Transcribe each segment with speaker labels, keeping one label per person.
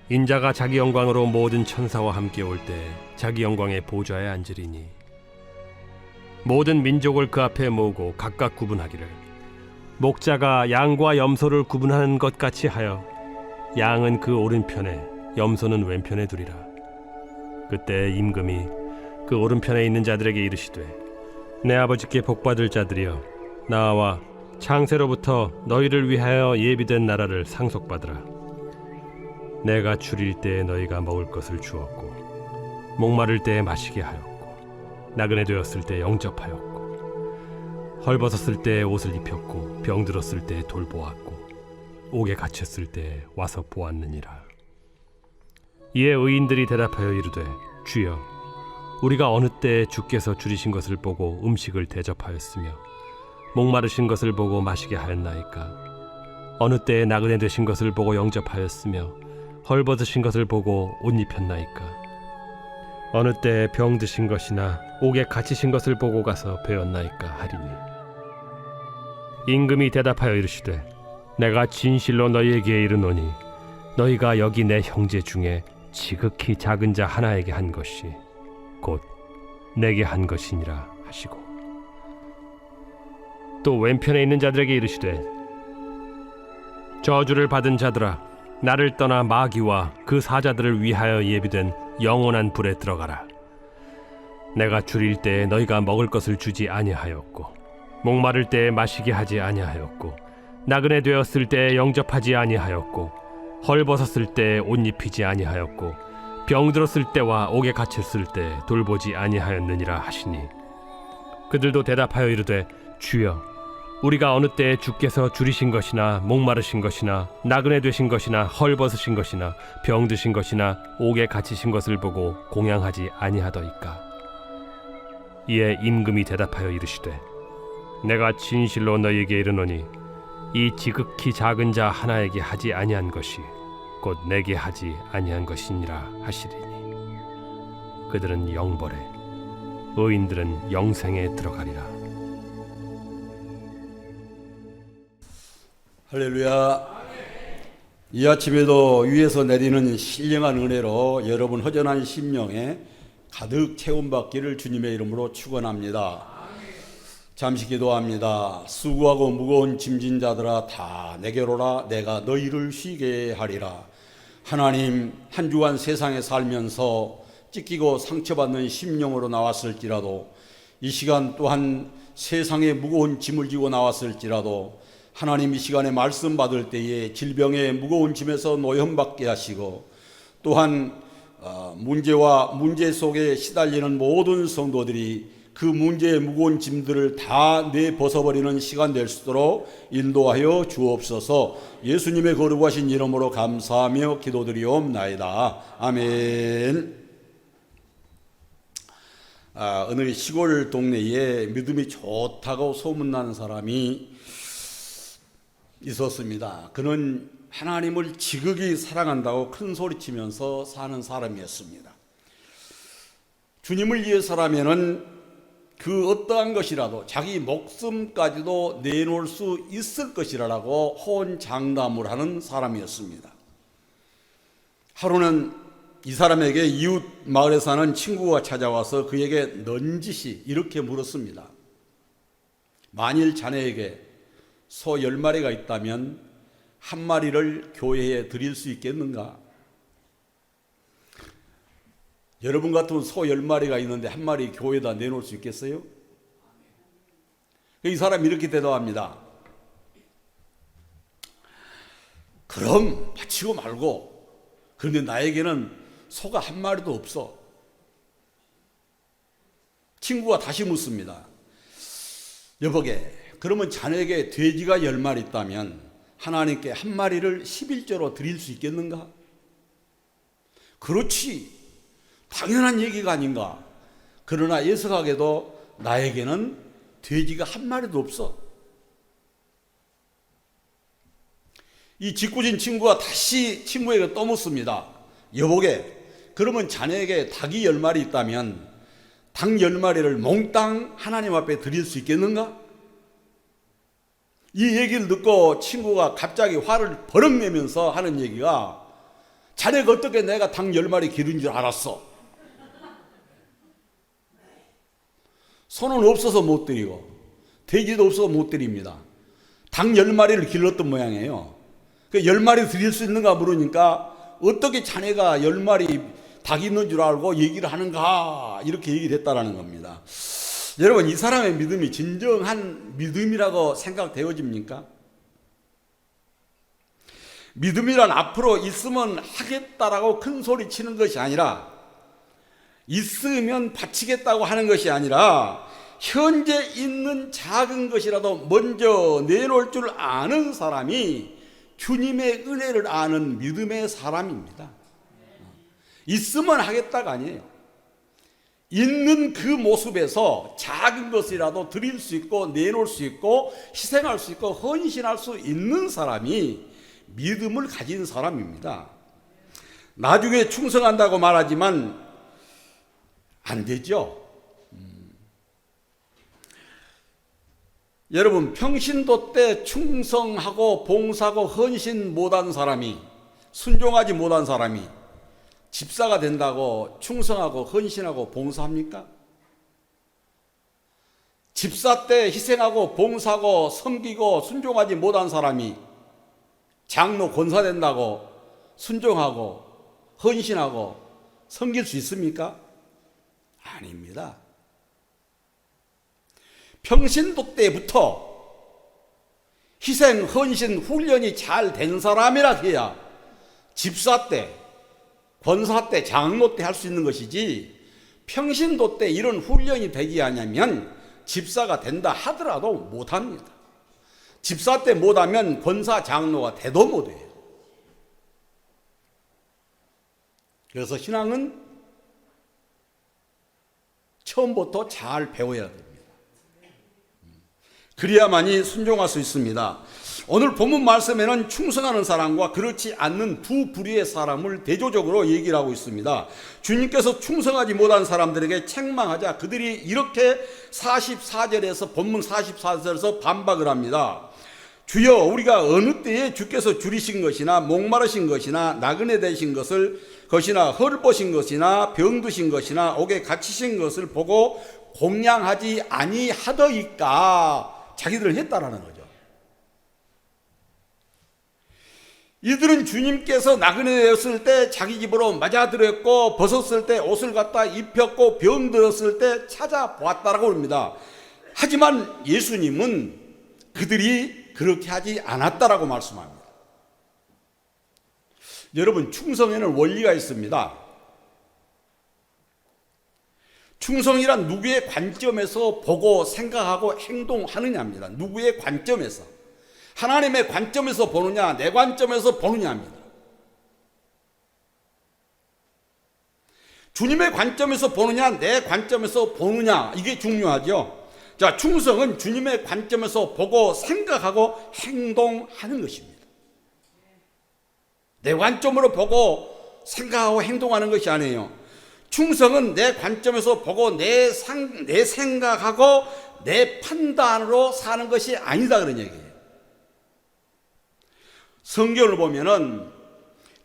Speaker 1: 인자가 자기 영광으로 모든 천사와 함께 올 때 자기 영광의 보좌에 앉으리니 모든 민족을 그 앞에 모으고 각각 구분하기를 목자가 양과 염소를 구분하는 것 같이 하여 양은 그 오른편에 염소는 왼편에 두리라. 그때 임금이 그 오른편에 있는 자들에게 이르시되 내 아버지께 복받을 자들이여 나와 창세로부터 너희를 위하여 예비된 나라를 상속받으라. 내가 줄일 때에 너희가 먹을 것을 주었고 목마를 때에 마시게 하였고 나그네 되었을 때에 영접하였고 헐벗었을 때에 옷을 입혔고 병들었을 때에 돌보았고 옥에 갇혔을 때에 와서 보았느니라. 이에 의인들이 대답하여 이르되 주여 우리가 어느 때에 주께서 줄이신 것을 보고 음식을 대접하였으며 목마르신 것을 보고 마시게 하였나이까? 어느 때에 나그네 되신 것을 보고 영접하였으며 헐벗으신 것을 보고 옷 입혔나이까? 어느 때에 병드신 것이나 옥에 갇히신 것을 보고 가서 배웠나이까 하리니 임금이 대답하여 이르시되 내가 진실로 너희에게 이르노니 너희가 여기 내 형제 중에 지극히 작은 자 하나에게 한 것이 곧 내게 한 것이니라 하시고 또 왼편에 있는 자들에게 이르시되 저주를 받은 자들아 나를 떠나 마귀와 그 사자들을 위하여 예비된 영원한 불에 들어가라. 내가 줄일 때에 너희가 먹을 것을 주지 아니하였고 목마를 때에 마시게 하지 아니하였고 나그네 되었을 때에 영접하지 아니하였고 헐벗었을 때에 옷 입히지 아니하였고 병들었을 때와 옥에 갇혔을 때 돌보지 아니하였느니라 하시니 그들도 대답하여 이르되 주여 우리가 어느 때에 주께서 줄이신 것이나 목마르신 것이나 나그네 되신 것이나 헐벗으신 것이나 병드신 것이나 옥에 갇히신 것을 보고 공양하지 아니하더이까? 이에 임금이 대답하여 이르시되 내가 진실로 너희에게 이르노니 이 지극히 작은 자 하나에게 하지 아니한 것이 곧 내게 하지 아니한 것이니라 하시리니 그들은 영벌에 의인들은 영생에 들어가리라.
Speaker 2: 할렐루야. 이 아침에도 위에서 내리는 신령한 은혜로 여러분 허전한 심령에 가득 채움받기를 주님의 이름으로 축원합니다. 잠시 기도합니다. 수고하고 무거운 짐진 자들아 다 내게로 오라. 내가 너희를 쉬게 하리라. 하나님, 한 주간 세상에 살면서 찢기고 상처받는 심령으로 나왔을지라도 이 시간 또한 세상에 무거운 짐을 지고 나왔을지라도 하나님 이 시간에 말씀 받을 때에 질병의 무거운 짐에서 노염받게 하시고 또한 문제와 문제 속에 시달리는 모든 성도들이 그 문제의 무거운 짐들을 다 내벗어버리는 시간 될 수 있도록 인도하여 주옵소서. 예수님의 거룩하신 이름으로 감사하며 기도드리옵나이다. 아멘. 어느 시골 동네에 믿음이 좋다고 소문나는 사람이 있었습니다. 그는 하나님을 지극히 사랑한다고 큰 소리치면서 사는 사람이었습니다. 주님을 위해서라면은 그 어떠한 것이라도 자기 목숨까지도 내놓을 수 있을 것이라고 호언장담을 하는 사람이었습니다. 하루는 이 사람에게 이웃 마을에 사는 친구가 찾아와서 그에게 넌지시 이렇게 물었습니다. 만일 자네에게 소 10마리가 있다면 한 마리를 교회에 드릴 수 있겠는가? 여러분 같으면 소 10마리가 있는데 한 마리 교회에다 내놓을 수 있겠어요? 이 사람이 이렇게 대답합니다. 그럼 바치고 말고, 그런데 나에게는 소가 한 마리도 없어. 친구가 다시 묻습니다. 여보게, 그러면 자네에게 돼지가 10마리 있다면 하나님께 한 마리를 11조로 드릴 수 있겠는가? 그렇지, 당연한 얘기가 아닌가? 그러나 예석하게도 나에게는 돼지가 한 마리도 없어. 이 짓궂은 친구가 다시 친구에게 또 묻습니다. 여보게, 그러면 자네에게 닭이 10마리 있다면 닭 10마리를 몽땅 하나님 앞에 드릴 수 있겠는가? 이 얘기를 듣고 친구가 갑자기 화를 버럭 내면서 하는 얘기가, 자네가 어떻게 내가 닭 10마리 기른 줄 알았어? 손은 없어서 못 드리고 돼지도 없어서 못 드립니다. 닭 10마리를 길렀던 모양이에요. 그 10마리 드릴 수 있는가 물으니까 어떻게 자네가 10마리 닭 있는 줄 알고 얘기를 하는가, 이렇게 얘기를 했다라는 겁니다. 여러분, 이 사람의 믿음이 진정한 믿음이라고 생각되어집니까? 믿음이란 앞으로 있으면 하겠다라고 큰 소리 치는 것이 아니라, 있으면 바치겠다고 하는 것이 아니라, 현재 있는 작은 것이라도 먼저 내놓을 줄 아는 사람이 주님의 은혜를 아는 믿음의 사람입니다. 있으면 하겠다가 아니에요. 있는 그 모습에서 작은 것이라도 드릴 수 있고 내놓을 수 있고 희생할 수 있고 헌신할 수 있는 사람이 믿음을 가진 사람입니다. 나중에 충성한다고 말하지만 안 되죠. 여러분, 평신도 때 충성하고 봉사하고 헌신 못한 사람이, 순종하지 못한 사람이 집사가 된다고 충성하고 헌신하고 봉사합니까? 집사 때 희생하고 봉사하고 섬기고 순종하지 못한 사람이 장로 권사 된다고 순종하고 헌신하고 섬길 수 있습니까? 아닙니다. 평신도 때부터 희생, 헌신, 훈련이 잘 된 사람이라 해야 집사 때, 권사 때, 장로 때 할 수 있는 것이지, 평신도 때 이런 훈련이 되지 않으면 집사가 된다 하더라도 못합니다. 집사 때 못하면 권사, 장로가 돼도 못해요. 그래서 신앙은 처음부터 잘 배워야 됩니다. 그래야만이 순종할 수 있습니다. 오늘 본문 말씀에는 충성하는 사람과 그렇지 않는 두 부류의 사람을 대조적으로 얘기를 하고 있습니다. 주님께서 충성하지 못한 사람들에게 책망하자 그들이 이렇게 44절에서 본문 44절에서 반박을 합니다. 주여, 우리가 어느 때에 주께서 줄이신 것이나 목마르신 것이나 나그네 되신 것이나 헐벗은 것이나 병드신 것이나 옥에 갇히신 것을 보고 공양하지 아니하더이까. 자기들을 했다라는 거죠. 이들은 주님께서 나그네 되었을 때 자기 집으로 맞아들였고, 벗었을 때 옷을 갖다 입혔고, 병들었을 때 찾아보았다라고 합니다. 하지만 예수님은 그들이 그렇게 하지 않았다라고 말씀합니다. 여러분, 충성에는 원리가 있습니다. 충성이란 누구의 관점에서 보고 생각하고 행동하느냐입니다. 누구의 관점에서. 하나님의 관점에서 보느냐, 내 관점에서 보느냐입니다. 주님의 관점에서 보느냐, 내 관점에서 보느냐, 이게 중요하죠. 자, 충성은 주님의 관점에서 보고 생각하고 행동하는 것입니다. 내 관점으로 보고 생각하고 행동하는 것이 아니에요. 충성은 내 관점에서 보고 내 생각하고 내 판단으로 사는 것이 아니다, 그런 얘기예요. 성경을 보면은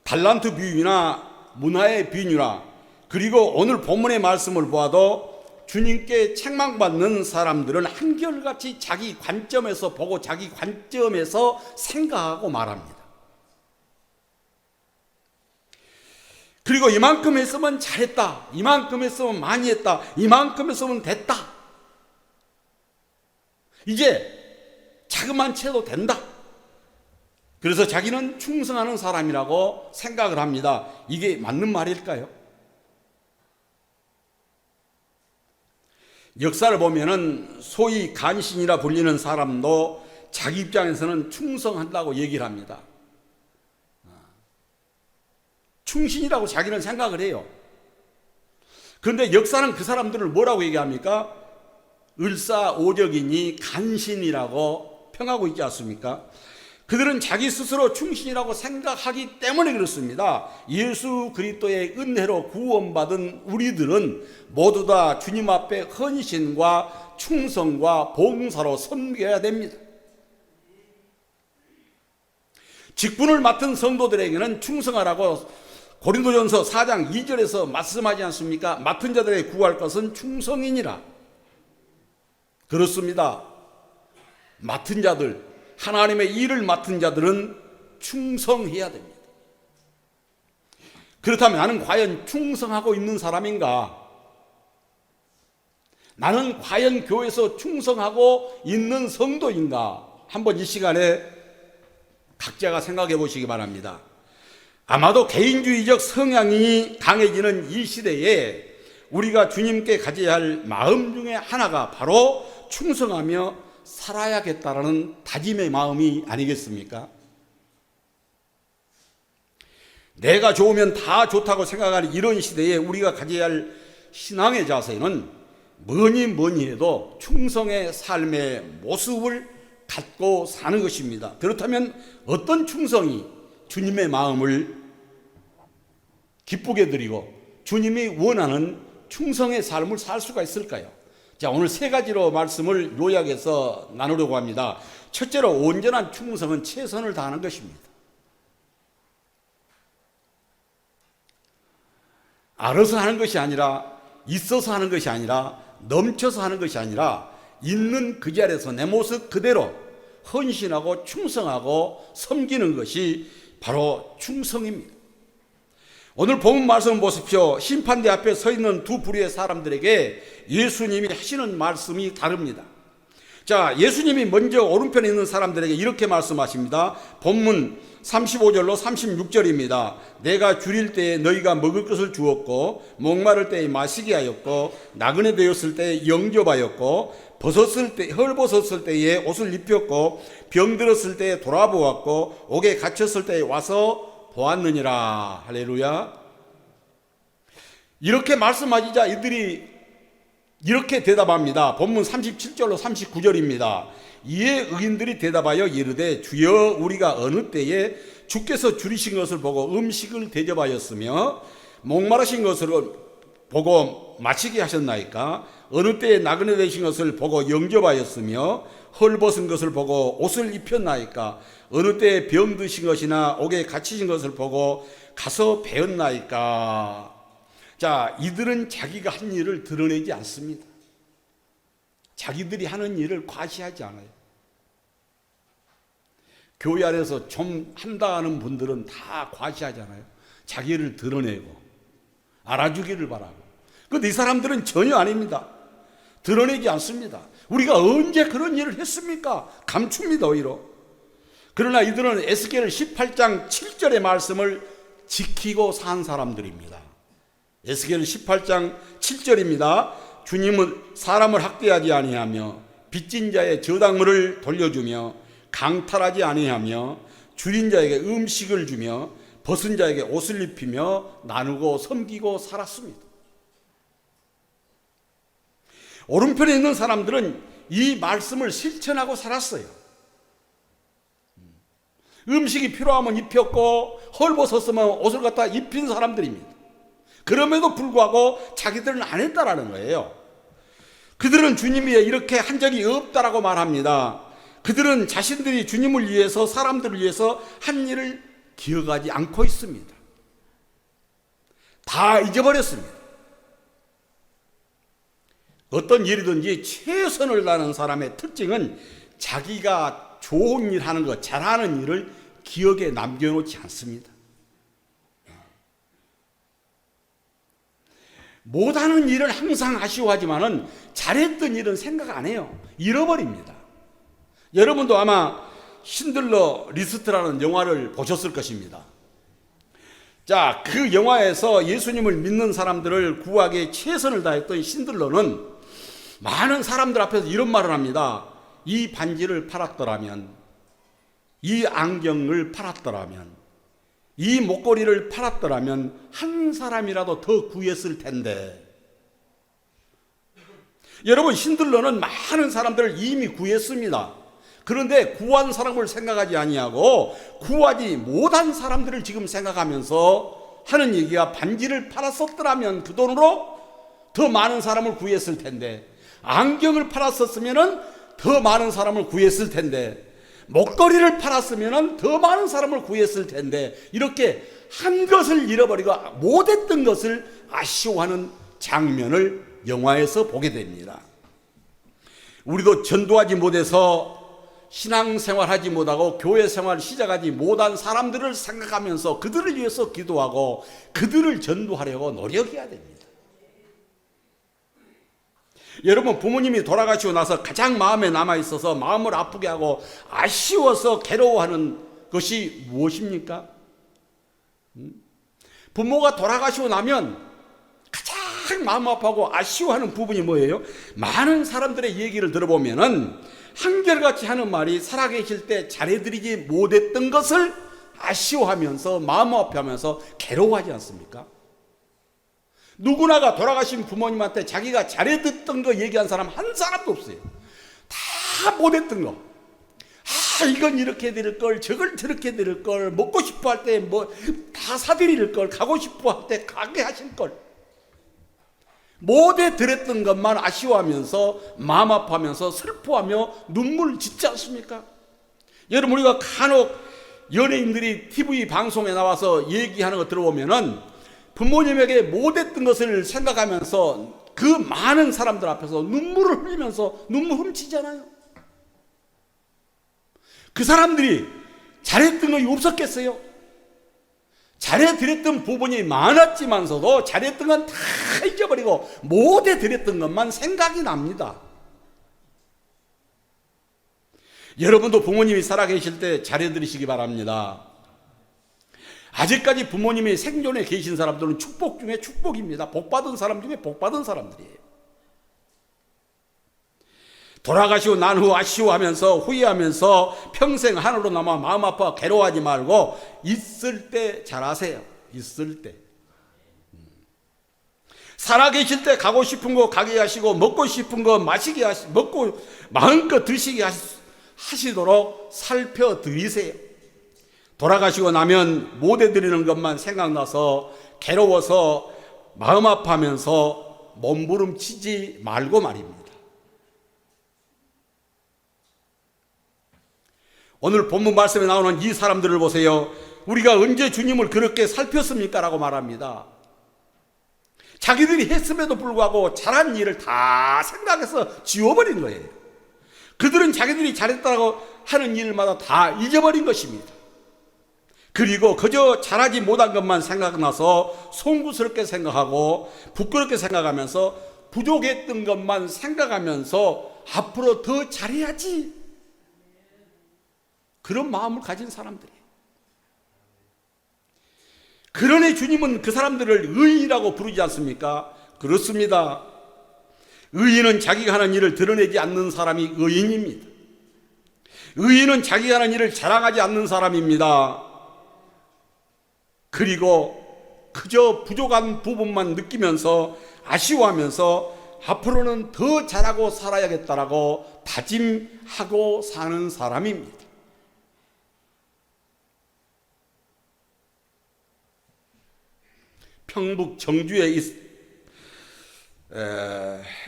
Speaker 2: 달란트 비유나 문화의 비유나, 그리고 오늘 본문의 말씀을 보아도 주님께 책망받는 사람들은 한결같이 자기 관점에서 보고 자기 관점에서 생각하고 말합니다. 그리고 이만큼 했으면 잘했다, 이만큼 했으면 많이 했다, 이만큼 했으면 됐다, 이제 자그만 채도 된다. 그래서 자기는 충성하는 사람이라고 생각을 합니다. 이게 맞는 말일까요? 역사를 보면은 소위 간신이라 불리는 사람도 자기 입장에서는 충성한다고 얘기를 합니다. 충신이라고 자기는 생각을 해요. 그런데 역사는 그 사람들을 뭐라고 얘기합니까? 을사오적이니 간신이라고 평하고 있지 않습니까? 그들은 자기 스스로 충신이라고 생각하기 때문에 그렇습니다. 예수 그리스도의 은혜로 구원받은 우리들은 모두 다 주님 앞에 헌신과 충성과 봉사로 섬겨야 됩니다. 직분을 맡은 성도들에게는 충성하라고 고린도전서 4장 2절에서 말씀하지 않습니까? 맡은 자들에게 구할 것은 충성이니라. 그렇습니다. 맡은 자들, 하나님의 일을 맡은 자들은 충성해야 됩니다. 그렇다면 나는 과연 충성하고 있는 사람인가? 나는 과연 교회에서 충성하고 있는 성도인가? 한번 이 시간에 각자가 생각해 보시기 바랍니다. 아마도 개인주의적 성향이 강해지는 이 시대에 우리가 주님께 가져야 할 마음 중에 하나가 바로 충성하며 살아야겠다라는 다짐의 마음이 아니겠습니까? 내가 좋으면 다 좋다고 생각하는 이런 시대에 우리가 가져야 할 신앙의 자세는 뭐니 해도 충성의 삶의 모습을 갖고 사는 것입니다. 그렇다면 어떤 충성이 주님의 마음을 기쁘게 드리고 주님이 원하는 충성의 삶을 살 수가 있을까요? 자, 오늘 세 가지로 말씀을 요약해서 나누려고 합니다. 첫째로, 온전한 충성은 최선을 다하는 것입니다. 알아서 하는 것이 아니라, 있어서 하는 것이 아니라, 넘쳐서 하는 것이 아니라, 있는 그 자리에서 내 모습 그대로 헌신하고 충성하고 섬기는 것이 바로 충성입니다. 오늘 본문 말씀을 보십시오. 심판대 앞에 서 있는 두 부류의 사람들에게 예수님이 하시는 말씀이 다릅니다. 자, 예수님이 먼저 오른편에 있는 사람들에게 이렇게 말씀하십니다. 본문 35절로 36절입니다. 내가 줄일 때에 너희가 먹을 것을 주었고, 목마를 때에 마시게 하였고, 나그네 되었을 때에 영접하였고, 헐벗었을 때에 옷을 입혔고, 병들었을 때에 돌아보았고, 옥에 갇혔을 때에 와서 보았느니라. 할렐루야. 이렇게 말씀하시자 이들이 이렇게 대답합니다. 본문 37절로 39절입니다. 이에 의인들이 대답하여 이르되 주여, 우리가 어느 때에 주께서 줄이신 것을 보고 음식을 대접하였으며 목마르신 것을 보고 마시게 하셨나이까? 어느 때에 나그네 되신 것을 보고 영접하였으며 헐벗은 것을 보고 옷을 입혔나이까? 어느 때에 병드신 것이나 옥에 갇히신 것을 보고 가서 배웠나이까? 자, 이들은 자기가 한 일을 드러내지 않습니다. 자기들이 하는 일을 과시하지 않아요. 교회 안에서 좀 한다는 분들은 다 과시하잖아요. 자기를 드러내고 알아주기를 바라고. 그런데 이 사람들은 전혀 아닙니다. 드러내지 않습니다. 우리가 언제 그런 일을 했습니까? 감춥니다, 오히려. 그러나 이들은 에스겔 18장 7절의 말씀을 지키고 산 사람들입니다. 에스겔 18장 7절입니다. 주님은 사람을 학대하지 아니하며 빚진 자의 저당물을 돌려주며 강탈하지 아니하며 줄인 자에게 음식을 주며 벗은 자에게 옷을 입히며 나누고 섬기고 살았습니다. 오른편에 있는 사람들은 이 말씀을 실천하고 살았어요. 음식이 필요하면 입혔고 헐벗었으면 옷을 갖다 입힌 사람들입니다. 그럼에도 불구하고 자기들은 안 했다라는 거예요. 그들은 주님이 이렇게 한 적이 없다라고 말합니다. 그들은 자신들이 주님을 위해서, 사람들을 위해서 한 일을 기억하지 않고 있습니다. 다 잊어버렸습니다. 어떤 일이든지 최선을 다하는 사람의 특징은 자기가 좋은 일 하는 것, 잘하는 일을 기억에 남겨놓지 않습니다. 못하는 일을 항상 아쉬워하지만은 잘했던 일은 생각 안 해요. 잃어버립니다. 여러분도 아마 신들러 리스트라는 영화를 보셨을 것입니다. 자, 그 영화에서 예수님을 믿는 사람들을 구하기에 최선을 다했던 신들러는 많은 사람들 앞에서 이런 말을 합니다. 이 반지를 팔았더라면, 이 안경을 팔았더라면, 이 목걸이를 팔았더라면 한 사람이라도 더 구했을 텐데. 여러분, 신들러는 많은 사람들을 이미 구했습니다. 그런데 구한 사람을 생각하지 아니하고 구하지 못한 사람들을 지금 생각하면서 하는 얘기가, 반지를 팔았었더라면 그 돈으로 더 많은 사람을 구했을 텐데, 안경을 팔았었으면 더 많은 사람을 구했을 텐데, 목걸이를 팔았으면 더 많은 사람을 구했을 텐데 이렇게 한 것을 잃어버리고 못했던 것을 아쉬워하는 장면을 영화에서 보게 됩니다. 우리도 전도하지 못해서 신앙생활하지 못하고 교회생활 시작하지 못한 사람들을 생각하면서 그들을 위해서 기도하고 그들을 전도하려고 노력해야 됩니다. 여러분, 부모님이 돌아가시고 나서 가장 마음에 남아있어서 마음을 아프게 하고 아쉬워서 괴로워하는 것이 무엇입니까? 부모가 돌아가시고 나면 가장 마음 아파하고 아쉬워하는 부분이 뭐예요? 많은 사람들의 얘기를 들어보면은 한결같이 하는 말이 살아계실 때 잘해드리지 못했던 것을 아쉬워하면서 마음 아파하면서 괴로워하지 않습니까? 누구나가 돌아가신 부모님한테 자기가 잘해듣던 거 얘기한 사람 한 사람도 없어요. 다 못했던 거. 이건 이렇게 드릴 걸, 저걸 저렇게 드릴 걸, 먹고 싶어 할 때 뭐 다 사드릴 걸, 가고 싶어 할 때 가게 하실 걸. 못해 드렸던 것만 아쉬워하면서 마음 아파하면서 슬퍼하며 눈물 짓지 않습니까? 여러분, 우리가 간혹 연예인들이 TV 방송에 나와서 얘기하는 거 들어보면은 부모님에게 못했던 것을 생각하면서 그 많은 사람들 앞에서 눈물을 흘리면서 눈물 훔치잖아요. 그 사람들이 잘했던 것이 없었겠어요? 잘해드렸던 부분이 많았지만서도 잘했던 건 다 잊어버리고 못해드렸던 것만 생각이 납니다. 여러분도 부모님이 살아계실 때 잘해드리시기 바랍니다. 아직까지 부모님이 생존에 계신 사람들은 축복 중에 축복입니다. 복받은 사람 중에 복받은 사람들이에요. 돌아가시고 난 후 아쉬워하면서 후회하면서 평생 하늘로 남아 마음 아파 괴로워하지 말고 있을 때 잘하세요. 있을 때. 살아계실 때 가고 싶은 거 가게 하시고 먹고 싶은 거 마시게 하시고 먹고 마음껏 드시게 하시도록 살펴드리세요. 돌아가시고 나면 못해드리는 것만 생각나서 괴로워서 마음 아파하면서 몸부림치지 말고 말입니다. 오늘 본문 말씀에 나오는 이 사람들을 보세요. 우리가 언제 주님을 그렇게 살폈습니까? 라고 말합니다. 자기들이 했음에도 불구하고 잘한 일을 다 생각해서 지워버린 거예요. 그들은 자기들이 잘했다고 하는 일마다 다 잊어버린 것입니다. 그리고 그저 잘하지 못한 것만 생각나서 송구스럽게 생각하고 부끄럽게 생각하면서 부족했던 것만 생각하면서 앞으로 더 잘해야지, 그런 마음을 가진 사람들이에요. 그러니 주님은 그 사람들을 의인이라고 부르지 않습니까? 그렇습니다. 의인은 자기가 하는 일을 드러내지 않는 사람이 의인입니다. 의인은 자기가 하는 일을 자랑하지 않는 사람입니다. 그리고 그저 부족한 부분만 느끼면서 아쉬워하면서 앞으로는 더 잘하고 살아야겠다라고 다짐하고 사는 사람입니다. 평북 정주에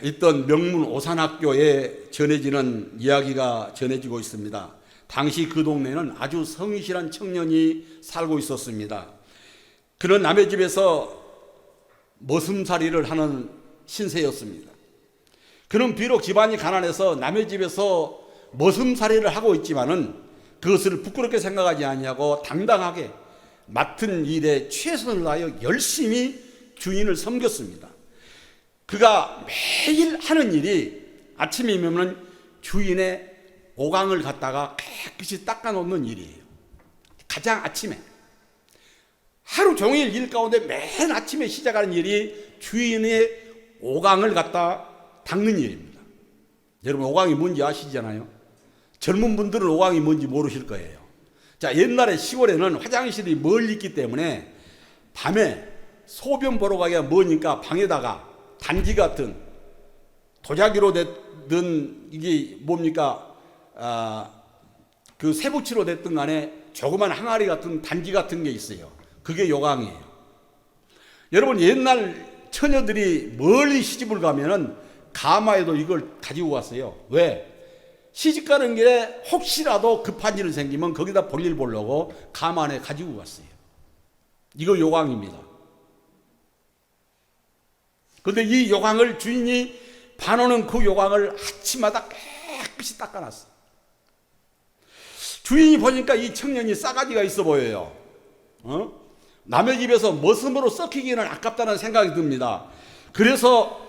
Speaker 2: 있던 명문 오산학교에 전해지는 이야기가 전해지고 있습니다. 당시 그 동네는 아주 성실한 청년이 살고 있었습니다. 그는 남의 집에서 머슴살이를 하는 신세였습니다. 그는 비록 집안이 가난해서 남의 집에서 머슴살이를 하고 있지만은 그것을 부끄럽게 생각하지 아니하고 당당하게 맡은 일에 최선을 다하여 열심히 주인을 섬겼습니다. 그가 매일 하는 일이 아침이면 주인의 오강을 갖다가 깨끗이 닦아놓는 일이에요. 가장 아침에. 하루 종일 일 가운데 맨 아침에 시작하는 일이 주인의 오강을 갖다 닦는 일입니다. 여러분, 오강이 뭔지 아시잖아요. 젊은 분들은 오강이 뭔지 모르실 거예요. 자, 옛날에 시골에는 화장실이 멀리 있기 때문에 밤에 소변 보러 가기가 머니까 방에다가 단지 같은 도자기로 된 이게 뭡니까? 그 쇠붙이로 됐든 간에 조그만 항아리 같은 단지 같은 게 있어요. 그게 요강이에요. 여러분, 옛날 처녀들이 멀리 시집을 가면은 가마에도 이걸 가지고 갔어요. 왜? 시집가는 길에 혹시라도 급한 일이 생기면 거기다 볼일 보려고 가만에 가지고 갔어요. 이거 요강입니다. 그런데 이 요강을 주인이 반오는 그 요강을 아침마다 깨끗이 닦아놨어요. 주인이 보니까 이 청년이 싸가지가 있어 보여요. 남의 집에서 머슴으로 썩히기는 아깝다는 생각이 듭니다. 그래서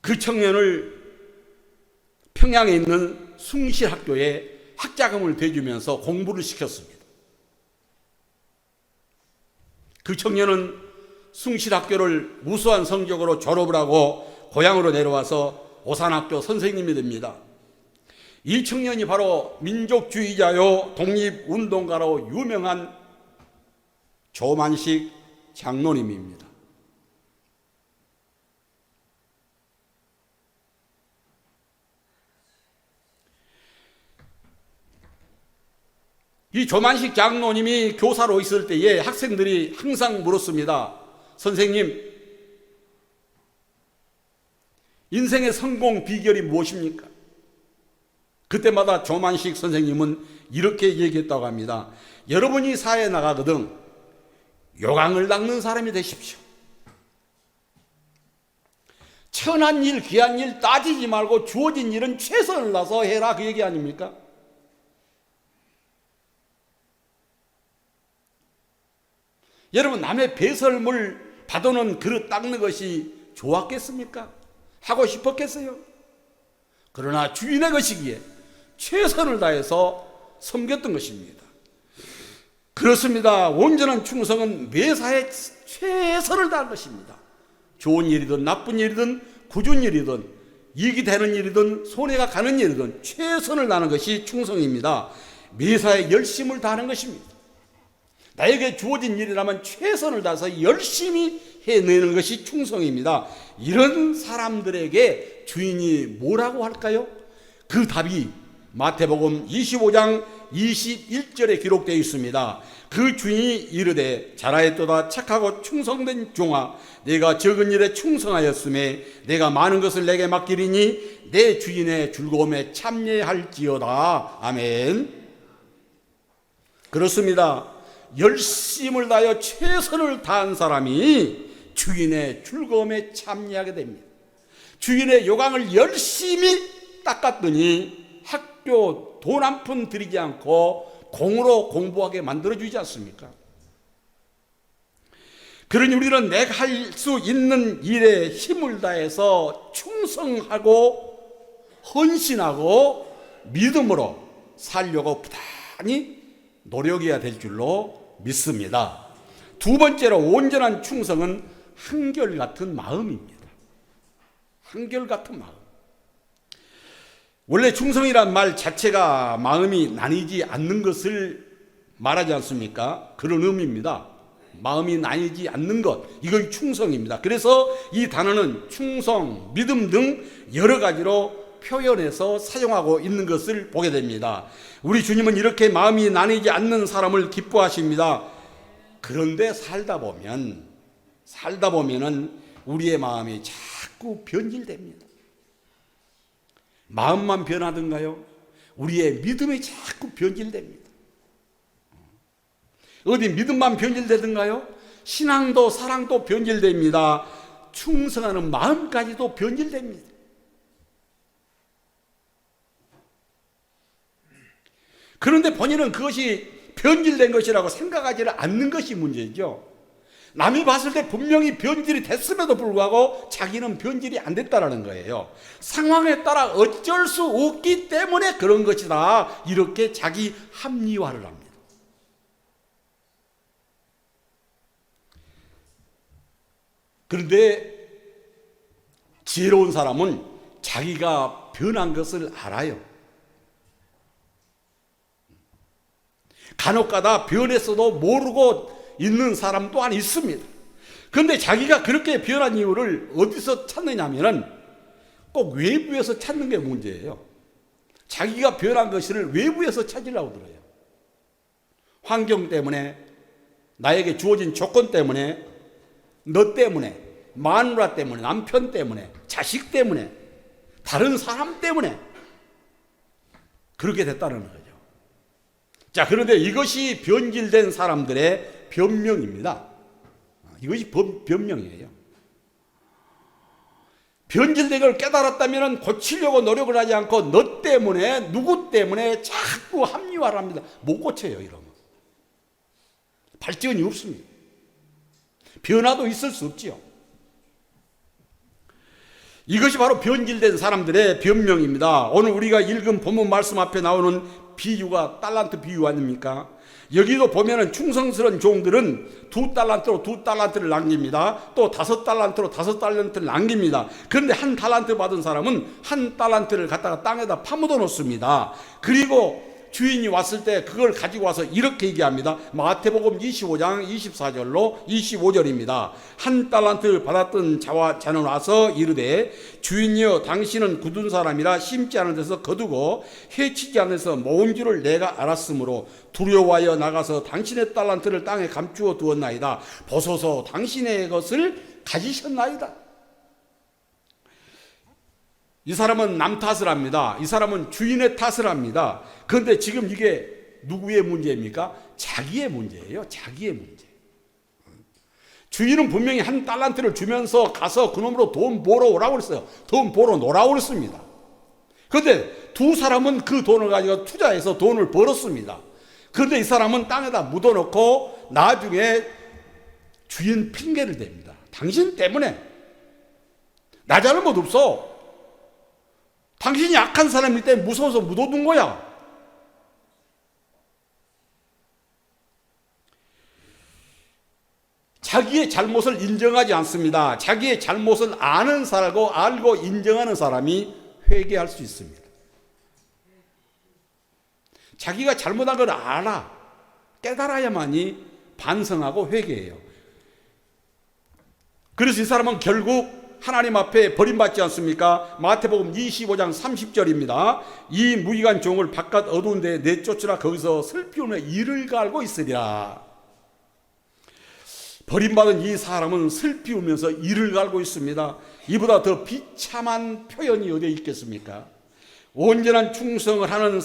Speaker 2: 그 청년을 평양에 있는 숭실학교에 학자금을 대주면서 공부를 시켰습니다. 그 청년은 숭실학교를 우수한 성적으로 졸업을 하고 고향으로 내려와서 오산학교 선생님이 됩니다. 이 청년이 바로 민족주의자요 독립운동가로 유명한 조만식 장로님입니다. 이 조만식 장로님이 교사로 있을 때에 학생들이 항상 물었습니다. 선생님, 인생의 성공 비결이 무엇입니까? 그때마다 조만식 선생님은 이렇게 얘기했다고 합니다. 여러분이 사회에 나가거든 요강을 닦는 사람이 되십시오. 천한 일, 귀한 일 따지지 말고 주어진 일은 최선을 다해서 해라, 그 얘기 아닙니까? 여러분, 남의 배설물 받아놓은 그릇 닦는 것이 좋았겠습니까? 하고 싶었겠어요? 그러나 주인의 것이기에 최선을 다해서 섬겼던 것입니다. 그렇습니다. 온전한 충성은 매사에 최선을 다한 것입니다. 좋은 일이든 나쁜 일이든 굳은 일이든 이익이 되는 일이든 손해가 가는 일이든 최선을 다하는 것이 충성입니다. 매사에 열심을 다하는 것입니다. 나에게 주어진 일이라면 최선을 다해서 열심히 해내는 것이 충성입니다. 이런 사람들에게 주인이 뭐라고 할까요? 그 답이 마태복음 25장 21절에 기록되어 있습니다. 그 주인이 이르되 잘하였도다 착하고 충성된 종아, 내가 적은 일에 충성하였음에 내가 많은 것을 내게 맡기리니 내 주인의 즐거움에 참여할지어다. 아멘. 그렇습니다. 열심을 다하여 최선을 다한 사람이 주인의 즐거움에 참여하게 됩니다. 주인의 요강을 열심히 닦았더니 학교 돈 한 푼 들이지 않고 공으로 공부하게 만들어주지 않습니까? 그러니 우리는 내가 할 수 있는 일에 힘을 다해서 충성하고 헌신하고 믿음으로 살려고 부단히 노력해야 될 줄로 믿습니다. 두 번째로 온전한 충성은 한결같은 마음입니다. 한결같은 마음. 원래 충성이란 말 자체가 마음이 나뉘지 않는 것을 말하지 않습니까? 그런 의미입니다. 마음이 나뉘지 않는 것, 이건 충성입니다. 그래서 이 단어는 충성, 믿음 등 여러 가지로 표현해서 사용하고 있는 것을 보게 됩니다. 우리 주님은 이렇게 마음이 나뉘지 않는 사람을 기뻐하십니다. 그런데 살다 보면은 우리의 마음이 자꾸 변질됩니다. 마음만 변하던가요? 우리의 믿음이 자꾸 변질됩니다. 어디 믿음만 변질되던가요? 신앙도 사랑도 변질됩니다. 충성하는 마음까지도 변질됩니다. 그런데 본인은 그것이 변질된 것이라고 생각하지를 않는 것이 문제죠. 남이 봤을 때 분명히 변질이 됐음에도 불구하고 자기는 변질이 안 됐다라는 거예요. 상황에 따라 어쩔 수 없기 때문에 그런 것이다, 이렇게 자기 합리화를 합니다. 그런데 지혜로운 사람은 자기가 변한 것을 알아요. 간혹가다 변했어도 모르고 있는 사람 또한 있습니다. 그런데 자기가 그렇게 변한 이유를 어디서 찾느냐면은 꼭 외부에서 찾는 게 문제예요. 자기가 변한 것을 외부에서 찾으려고 들어요. 환경 때문에, 나에게 주어진 조건 때문에, 너 때문에, 마누라 때문에, 남편 때문에, 자식 때문에, 다른 사람 때문에 그렇게 됐다는 거죠. 자, 그런데 이것이 변질된 사람들의 변명입니다. 이것이 변명이에요. 변질된 걸 깨달았다면 고치려고 노력을 하지 않고 너 때문에, 누구 때문에 자꾸 합리화를 합니다. 못 고쳐요, 이러면. 발전이 없습니다. 변화도 있을 수 없지요. 이것이 바로 변질된 사람들의 변명입니다. 오늘 우리가 읽은 본문 말씀 앞에 나오는 비유가 달란트 비유 아닙니까? 여기도 보면은 충성스러운 종들은 2달란트로 2달란트를 남깁니다. 또 5달란트로 5달란트를 남깁니다. 그런데 1달란트 받은 사람은 1달란트를 갖다가 땅에다 파묻어 놓습니다. 그리고 주인이 왔을 때 그걸 가지고 와서 이렇게 얘기합니다. 마태복음 25장 24절로 25절입니다. 1달란트를 받았던 자는 와서 이르되 주인이여 당신은 굳은 사람이라 심지 않은 데서 거두고 해치지 않은 데서 모은 줄을 내가 알았으므로 두려워하여 나가서 당신의 달란트를 땅에 감추어 두었나이다. 보소서 당신의 것을 가지셨나이다. 이 사람은 남 탓을 합니다. 이 사람은 주인의 탓을 합니다. 그런데 지금 이게 누구의 문제입니까? 자기의 문제예요. 자기의 문제. 주인은 분명히 1달란트를 주면서 가서 그놈으로 돈 벌어 오라고 그랬어요. 돈 벌어 놓으라고 그랬습니다. 그런데 두 사람은 그 돈을 가지고 투자해서 돈을 벌었습니다. 그런데 이 사람은 땅에다 묻어놓고 나중에 주인 핑계를 댑니다. 당신 때문에 나 잘못 없어. 당신이 악한 사람일 때 무서워서 묻어둔 거야. 자기의 잘못을 인정하지 않습니다. 자기의 잘못을 아는 사람하고 알고 인정하는 사람이 회개할 수 있습니다. 자기가 잘못한 걸 알아. 깨달아야만이 반성하고 회개해요. 그래서 이 사람은 결국 하나님 앞에 버림받지 않습니까? 마태복음 25장 30절입니다. 이 무기간 종을 바깥 어두운 데에 내쫓으라. 거기서 슬피 울며 이를 갈고 있으리라. 버림받은 이 사람은 슬피 울면서 이를 갈고 있습니다. 이보다 더 비참한 표현이 어디에 있겠습니까? 온전한 충성을 하는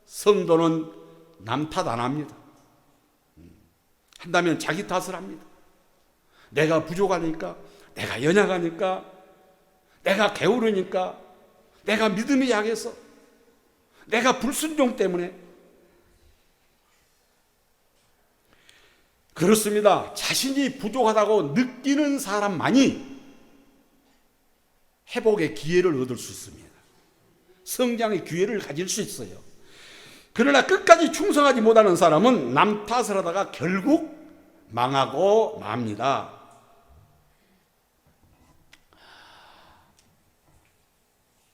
Speaker 2: 성도는 남 탓 안 합니다. 한다면 자기 탓을 합니다. 내가 부족하니까, 내가 연약하니까, 내가 게으르니까, 내가 믿음이 약해서, 내가 불순종 때문에. 그렇습니다. 자신이 부족하다고 느끼는 사람만이 회복의 기회를 얻을 수 있습니다. 성장의 기회를 가질 수 있어요. 그러나 끝까지 충성하지 못하는 사람은 남 탓을 하다가 결국 망하고 맙니다.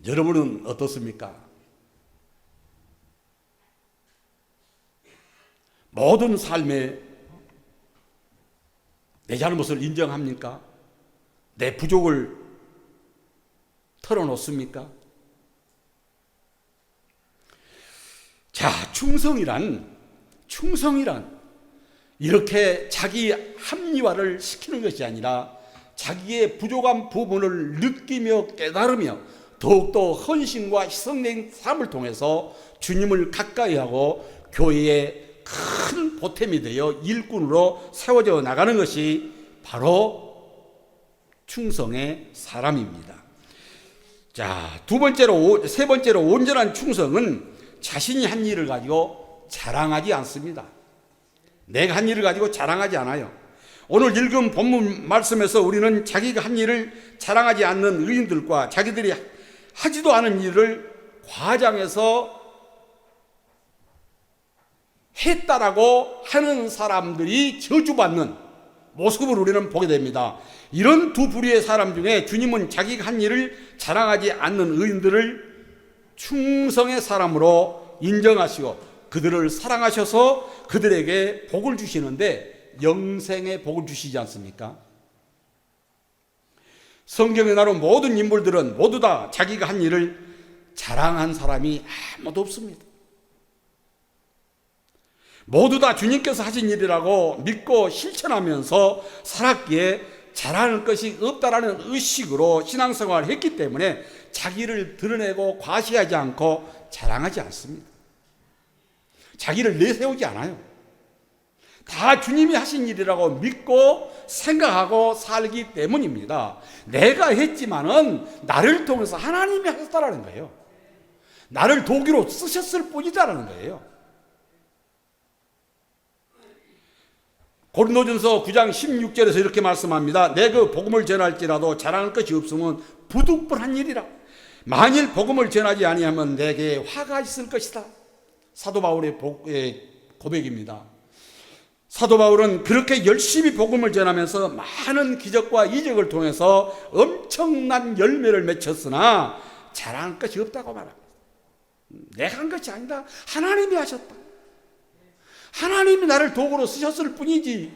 Speaker 2: 여러분은 어떻습니까? 모든 삶에 내 잘못을 인정합니까? 내 부족을 털어놓습니까? 자, 충성이란 이렇게 자기 합리화를 시키는 것이 아니라 자기의 부족한 부분을 느끼며 깨달으며 더욱더 헌신과 희생된 삶을 통해서 주님을 가까이 하고 교회의 큰 보탬이 되어 일꾼으로 세워져 나가는 것이 바로 충성의 사람입니다. 자, 세 번째로 온전한 충성은 자신이 한 일을 가지고 자랑하지 않습니다. 내가 한 일을 가지고 자랑하지 않아요. 오늘 읽은 본문 말씀에서 우리는 자기가 한 일을 자랑하지 않는 의인들과 자기들이 하지도 않은 일을 과장해서 했다라고 하는 사람들이 저주받는 모습을 우리는 보게 됩니다. 이런 두 부류의 사람 중에 주님은 자기가 한 일을 자랑하지 않는 의인들을 충성의 사람으로 인정하시고 그들을 사랑하셔서 그들에게 복을 주시는데 영생의 복을 주시지 않습니까? 성경에 나온 모든 인물들은 모두 다 자기가 한 일을 자랑한 사람이 아무도 없습니다. 모두 다 주님께서 하신 일이라고 믿고 실천하면서 살았기에 자랑할 것이 없다라는 의식으로 신앙생활을 했기 때문에 자기를 드러내고 과시하지 않고 자랑하지 않습니다. 자기를 내세우지 않아요. 다 주님이 하신 일이라고 믿고 생각하고 살기 때문입니다. 내가 했지만은 나를 통해서 하나님이 하셨다라는 거예요. 나를 도구로 쓰셨을 뿐이다라는 거예요. 고린도전서 9장 16절에서 이렇게 말씀합니다. 내 그 복음을 전할지라도 자랑할 것이 없으면 부득불한 일이라. 만일 복음을 전하지 아니하면 내게 화가 있을 것이다. 사도 바울의 고백입니다. 사도 바울은 그렇게 열심히 복음을 전하면서 많은 기적과 이적을 통해서 엄청난 열매를 맺혔으나 자랑할 것이 없다고 말합니다. 내가 한 것이 아니다. 하나님이 하셨다. 하나님이 나를 도구로 쓰셨을 뿐이지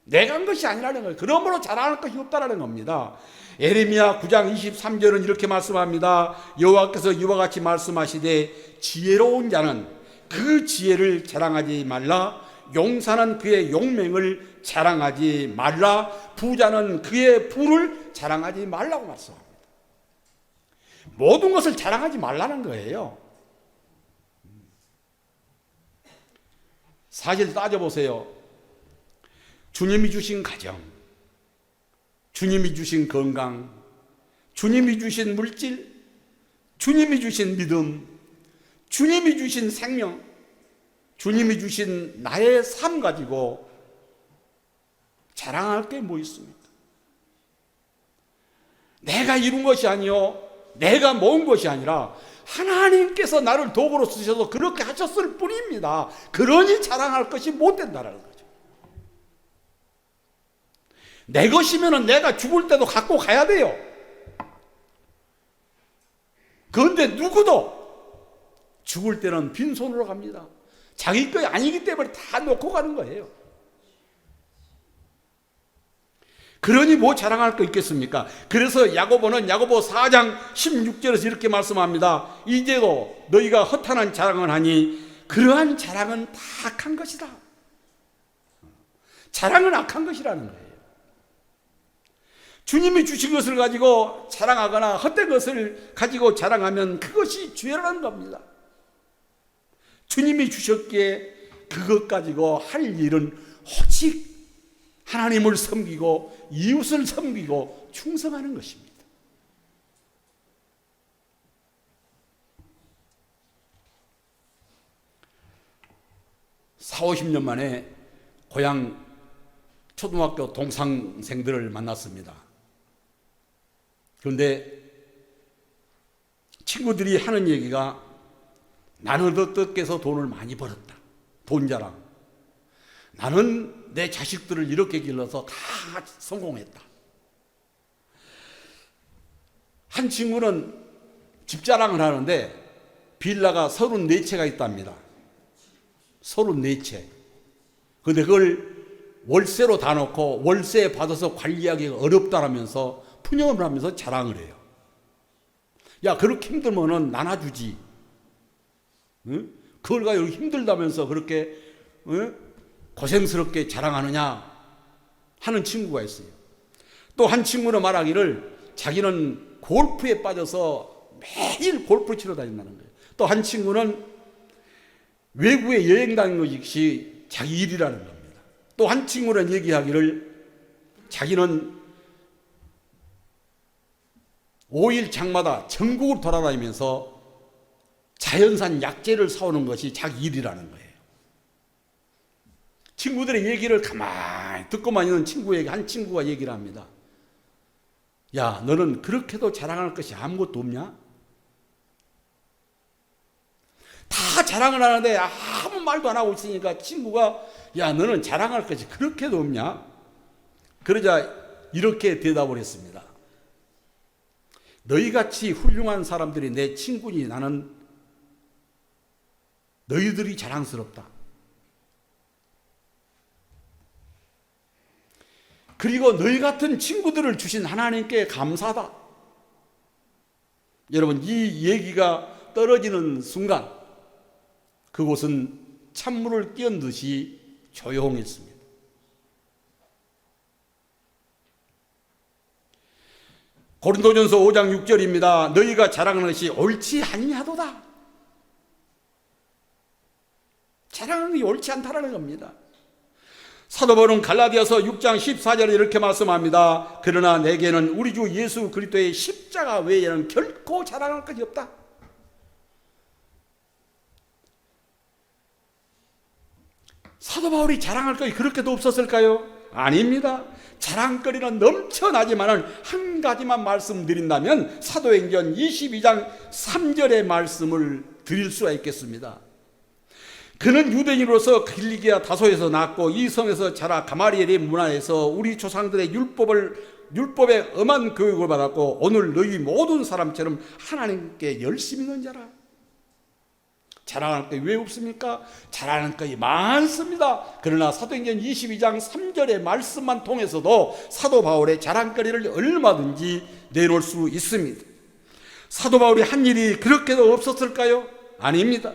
Speaker 2: 내가 한 것이 아니라는 거예요. 그러므로 자랑할 것이 없다라는 겁니다. 에레미야 9장 23절은 이렇게 말씀합니다. 여호와께서 이와 같이 말씀하시되 지혜로운 자는 그 지혜를 자랑하지 말라. 용사는 그의 용맹을 자랑하지 말라. 부자는 그의 부를 자랑하지 말라고 말씀합니다. 모든 것을 자랑하지 말라는 거예요. 사실 따져보세요. 주님이 주신 가정, 주님이 주신 건강, 주님이 주신 물질, 주님이 주신 믿음, 주님이 주신 생명, 주님이 주신 나의 삶 가지고 자랑할 게 뭐 있습니까? 내가 이룬 것이 아니요, 내가 모은 것이 아니라 하나님께서 나를 도구로 쓰셔서 그렇게 하셨을 뿐입니다. 그러니 자랑할 것이 못 된다는 거죠. 내 것이면 내가 죽을 때도 갖고 가야 돼요. 그런데 누구도 죽을 때는 빈손으로 갑니다. 자기 것이 아니기 때문에 다 놓고 가는 거예요. 그러니 뭐 자랑할 거 있겠습니까? 그래서 야고보는 야고보 4장 16절에서 이렇게 말씀합니다. 이제도 너희가 허탄한 자랑을 하니 그러한 자랑은 다 악한 것이다. 자랑은 악한 것이라는 거예요. 주님이 주신 것을 가지고 자랑하거나 헛된 것을 가지고 자랑하면 그것이 죄라는 겁니다. 주님이 주셨기에 그것 가지고 할 일은 오직 하나님을 섬기고 이웃을 섬기고 충성하는 것입니다. 사 50년 만에 고향 초등학교 동창생들을 만났습니다. 그런데 친구들이 하는 얘기가 나는 어떻게 해서 돈을 많이 벌었다. 돈 자랑. 나는 내 자식들을 이렇게 길러서 다 성공했다. 한 친구는 집 자랑을 하는데 빌라가 34채가 있답니다. 34채. 그런데 그걸 월세로 다 놓고 월세 받아서 관리하기가 어렵다라면서 푸념을 하면서 자랑을 해요. 야, 그렇게 힘들면은 나눠주지. 응? 그걸 가지고 힘들다면서 그렇게 고생스럽게 자랑하느냐 하는 친구가 있어요. 또 한 친구는 말하기를 자기는 골프에 빠져서 매일 골프를 치러 다닌다는 거예요. 또 한 친구는 외국에 여행 다니는 것이 자기 일이라는 겁니다. 또 한 친구는 얘기하기를 자기는 5일 장마다 전국을 돌아다니면서 자연산 약재를 사오는 것이 자기 일이라는 거예요. 친구들의 얘기를 가만히 듣고만 있는 친구에게 한 친구가 얘기를 합니다. 야, 너는 그렇게도 자랑할 것이 아무것도 없냐? 다 자랑을 하는데 아무 말도 안 하고 있으니까 친구가 야, 너는 자랑할 것이 그렇게도 없냐? 그러자 이렇게 대답을 했습니다. 너희같이 훌륭한 사람들이 내 친구니 나는 너희들이 자랑스럽다. 그리고 너희 같은 친구들을 주신 하나님께 감사하다. 여러분, 이 얘기가 떨어지는 순간 그곳은 찬물을 끼얹듯이 조용했습니다. 고린도전서 5장 6절입니다. 너희가 자랑하는 것이 옳지 아니하도다. 자랑하는 것이 옳지 않다라는 겁니다. 사도 바울은 갈라디아서 6장 14절에 이렇게 말씀합니다. 그러나 내게는 우리 주 예수 그리스도의 십자가 외에는 결코 자랑할 것이 없다. 사도 바울이 자랑할 것이 그렇게도 없었을까요? 아닙니다. 자랑거리는 넘쳐나지만 한 가지만 말씀드린다면 사도행전 22장 3절의 말씀을 드릴 수가 있겠습니다. 그는 유대인으로서 길리기아 다소에서 낳고 이 성에서 자라 가마리엘의 문화에서 우리 조상들의 율법에 엄한 교육을 받았고 오늘 너희 모든 사람처럼 하나님께 열심히 있는 자라. 자랑할 것이 왜 없습니까? 자랑할 것이 많습니다. 그러나 사도행전 22장 3절의 말씀만 통해서도 사도 바울의 자랑거리를 얼마든지 내놓을 수 있습니다. 사도 바울이 한 일이 그렇게도 없었을까요? 아닙니다.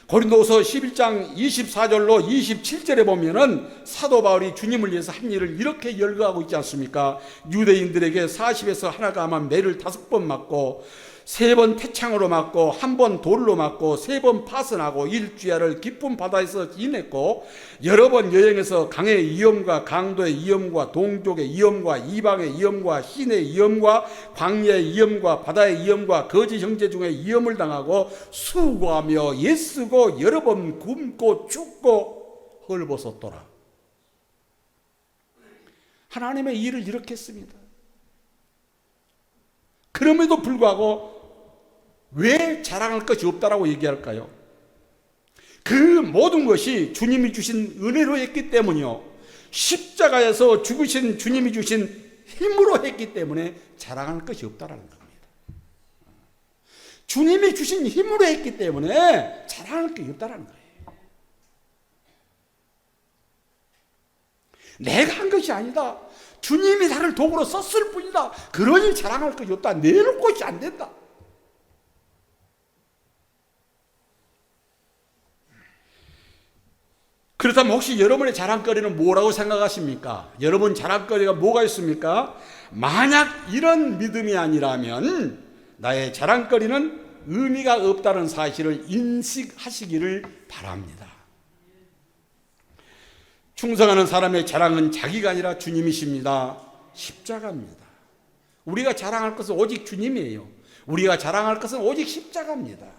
Speaker 2: 고린도서 11장 24절로 27절에 보면은 사도 바울이 주님을 위해서 한 일을 이렇게 열거하고 있지 않습니까? 유대인들에게 40에서 하나가 아마 매를 5번 맞고 3번 태창으로 맞고 1번 돌로 맞고 3번 파선하고 일주야를 깊은 바다에서 지냈고 여러 번 여행해서 강의 위험과 강도의 위험과 동족의 위험과 이방의 위험과 신의 위험과 광야의 위험과 바다의 위험과 거짓 형제 중에 위험을 당하고 수고하며 애쓰고 여러 번 굶고 죽고 헐벗었더라. 하나님의 일을 이렇게 했습니다. 그럼에도 불구하고 왜 자랑할 것이 없다라고 얘기할까요? 그 모든 것이 주님이 주신 은혜로 했기 때문이요. 십자가에서 죽으신 주님이 주신 힘으로 했기 때문에 자랑할 것이 없다라는 겁니다. 주님이 주신 힘으로 했기 때문에 자랑할 것이 없다라는 거예요. 내가 한 것이 아니다. 주님이 나를 도구로 썼을 뿐이다. 그러니 자랑할 것이 없다. 내놓을 것이 안 된다. 그렇다면 혹시 여러분의 자랑거리는 뭐라고 생각하십니까? 여러분 자랑거리가 뭐가 있습니까? 만약 이런 믿음이 아니라면 나의 자랑거리는 의미가 없다는 사실을 인식하시기를 바랍니다. 충성하는 사람의 자랑은 자기가 아니라 주님이십니다. 십자가입니다. 우리가 자랑할 것은 오직 주님이에요. 우리가 자랑할 것은 오직 십자가입니다.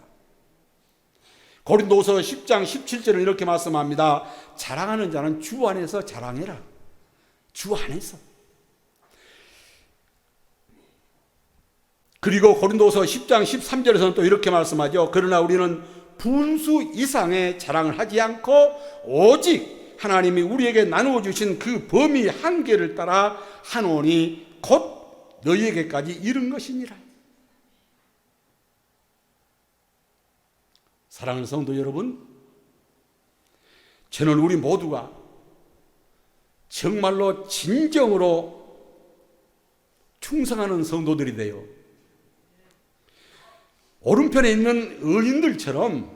Speaker 2: 고린도서 10장 17절은 이렇게 말씀합니다. 자랑하는 자는 주 안에서 자랑해라. 주 안에서. 그리고 고린도서 10장 13절에서는 또 이렇게 말씀하죠. 그러나 우리는 분수 이상의 자랑을 하지 않고 오직 하나님이 우리에게 나누어 주신 그 범위 한계를 따라 하노니 곧 너희에게까지 이른 것이니라. 사랑하는 성도 여러분, 저는 우리 모두가 정말로 진정으로 충성하는 성도들이 되어 오른편에 있는 의인들처럼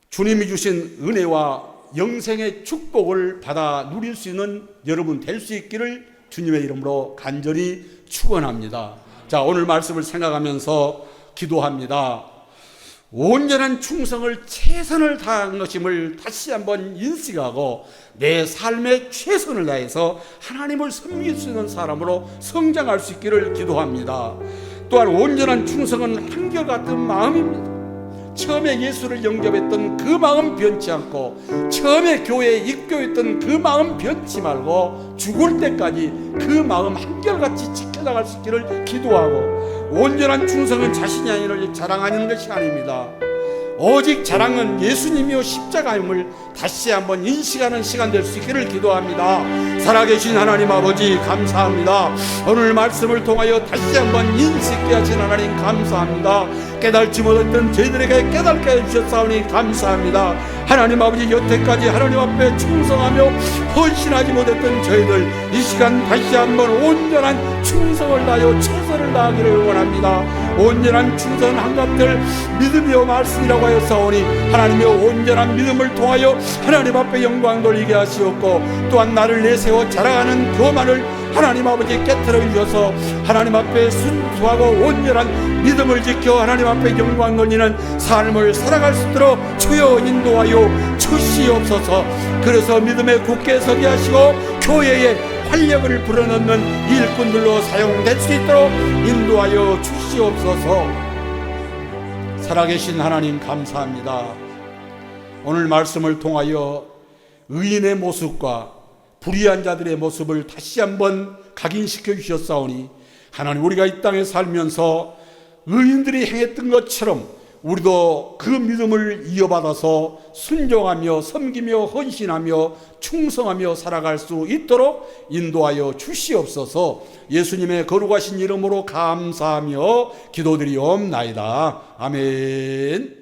Speaker 2: 주님이 주신 은혜와 영생의 축복을 받아 누릴 수 있는 여러분 될 수 있기를 주님의 이름으로 간절히 축원합니다. 자, 오늘 말씀을 생각하면서 기도합니다. 온전한 충성을 최선을 다한 것임을 다시 한번 인식하고 내 삶의 최선을 다해서 하나님을 섬길 수 있는 사람으로 성장할 수 있기를 기도합니다. 또한 온전한 충성은 한결같은 마음입니다. 처음에 예수를 영접했던 그 마음 변치 않고 처음에 교회에 입교했던 그 마음 변치 말고 죽을 때까지 그 마음 한결같이 지켜나갈 수 있기를 기도하고 온전한 충성은 자신이 아니라 자랑하는 것이 아닙니다. 오직 자랑은 예수님이요 십자가임을 다시 한번 인식하는 시간 될 수 있기를 기도합니다. 살아계신 하나님 아버지 감사합니다. 오늘 말씀을 통하여 다시 한번 인식케 하신 하나님 감사합니다. 깨달지 못했던 저희들에게 깨닫게 해주셨사오니 감사합니다. 하나님 아버지, 여태까지 하나님 앞에 충성하며 헌신하지 못했던 저희들 이 시간 다시 한번 온전한 충성을 다하여 최선을 다하기를 원합니다. 온전한 충성은 한가들 믿음이요 말씀이라고 하여 사오니 하나님의 온전한 믿음을 통하여 하나님 앞에 영광 돌리게 하시옵고, 또한 나를 내세워 자랑하는 교만을 하나님 아버지 깨트려 주셔서 하나님 앞에 순수하고 온전한 믿음을 지켜 하나님 앞에 영광 돌리는 삶을 살아갈 수 있도록 주여 인도하여 주시옵소서. 그래서 믿음에 굳게 서게 하시고 교회에 활력을 불어넣는 일꾼들로 사용될 수 있도록 인도하여 주시옵소서. 살아계신 하나님 감사합니다. 오늘 말씀을 통하여 의인의 모습과 불의한 자들의 모습을 다시 한번 각인시켜 주셨사오니 하나님, 우리가 이 땅에 살면서 의인들이 행했던 것처럼 우리도 그 믿음을 이어받아서 순종하며 섬기며 헌신하며 충성하며 살아갈 수 있도록 인도하여 주시옵소서. 예수님의 거룩하신 이름으로 감사하며 기도드리옵나이다. 아멘.